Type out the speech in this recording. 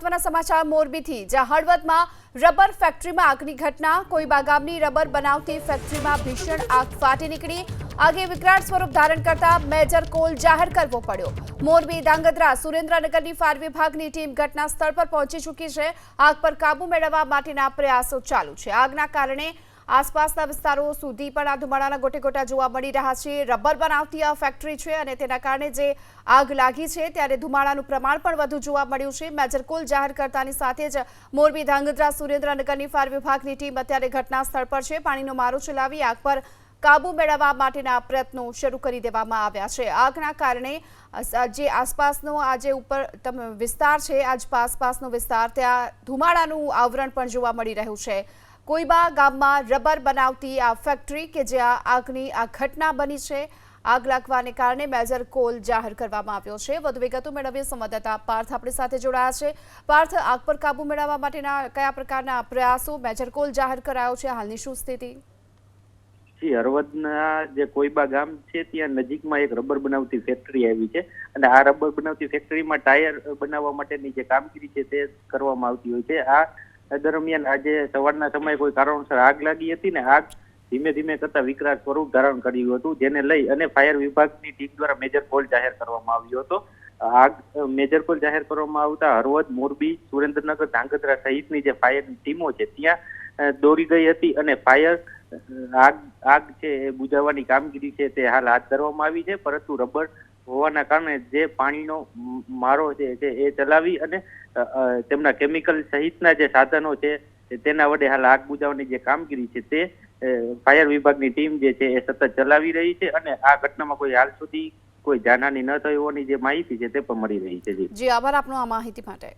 મહત્વના સમાચાર મોરબીથી, જ્યાં હળવદમાં રબર ફેક્ટરીમાં આગની ઘટના. કોઈબા ગામની રબર બનાવતી ફેક્ટરીમાં ભીષણ આગ ફાટી નીકળી. આગે વિકરાળ સ્વરૂપ ધારણ કરતા મેજર કોલ જાહેર કરવો પડ્યો. મોરબી, ધાંગધ્રા, સુરેન્દ્રનગરની ફાયર વિભાગની ટીમ ઘટના સ્થળ પર પહોંચી ચૂકી છે. આગ પર કાબુ મેળવવા માટેના પ્રયાસો ચાલુ છે. આગના કારણે આસપાસના વિસ્તારો સુધી પણ આ ધુમાડાના ગોટેગોટા જોવા મળી રહ્યા છે. રબર બનાવતી આ ફેક્ટરી છે અને તેના કારણે જે આગ લાગી છે ત્યારે ધુમાડાનું પ્રમાણ પણ વધુ જોવા મળ્યું છે. મેજર કોલ જાહેર કરતાની સાથે જ મોરબી, ધાંગધ્રા, સુરેન્દ્રનગરની ફાયર વિભાગની ટીમ અત્યારે ઘટના સ્થળ પર છે. પાણીનો મારો ચલાવી આગ પર કાબુ મેળવવા માટેના પ્રયત્નો શરૂ કરી દેવામાં આવ્યા છે. આગના કારણે જે આસપાસનો આ જે ઉપર વિસ્તાર છે, આસપાસનો વિસ્તાર, ત્યાં ધુમાડાનું આવરણ પણ જોવા મળી રહ્યું છે. કોઈબા ગામમાં રબર બનાવતી આ ફેક્ટરી કે જ્યાં આગની આ ઘટના બની છે. આગ લાગવાને કારણે મેજર કોલ જાહેર કરવામાં આવ્યો છે. વધુ વિગતો મેળવીએ સંવાદદાતા પાર્થ આપણી સાથે જોડાયા છે. પાર્થ, આગ પર કાબુ મેળવવા માટેના કયા પ્રકારના પ્રયાસો, મેજર કોલ જાહેર કરાયો છે, હાલની શું સ્થિતિ? હળવદના જે કોઈબા ગામ છે ત્યાં નજીકમાં એક રબર બનાવતી ફેક્ટરી આવી છે અને આ રબર બનાવતી ફેક્ટરીમાં ટાયર બનાવવા માટેની જે કામગીરી છે તે કરવામાં આવતી હોય છે. આ દરમિયાન આજે સવારના સમયે કોઈ કારણોસર આગ લાગી હતી ને આગ ધીમે ધીમે કરતા વિકરાળ સ્વરૂપ ધારણ કર્યું હતું, જેને લઈ અને ફાયર વિભાગની ટીમ દ્વારા મેજર કોલ જાહેર કરવામાં આવ્યો હતો. આગ મેજર કોલ જાહેર કરવામાં આવતા હળવદ, મોરબી, સુરેન્દ્રનગર, ધાંગધ્રા સહિતની જે ફાયરની ટીમો છે ત્યાં દોડી ગઈ હતી અને ફાયર આગ છે એ બુઝાવવાની કામગીરી છે તે હાલ હાથ ધરવામાં આવી છે. પરંતુ રબર હોવાના કારણે જે પાણીનો મારો છે એ ચલાવી અને તેમના કેમિકલ સહિતના જે સાધનો છે તેના વડે હાલ આગ બુઝાવવાની જે કામગીરી છે તે ફાયર વિભાગની ટીમ જે છે એ સતત ચલાવી રહી છે અને આ ઘટનામાં કોઈ હાલ સુધી કોઈ જાનહાની ન થઈ હોવાની જે માહિતી છે તે પણ મળી રહી છે. જી, આભાર આપનો આ માહિતી માટે.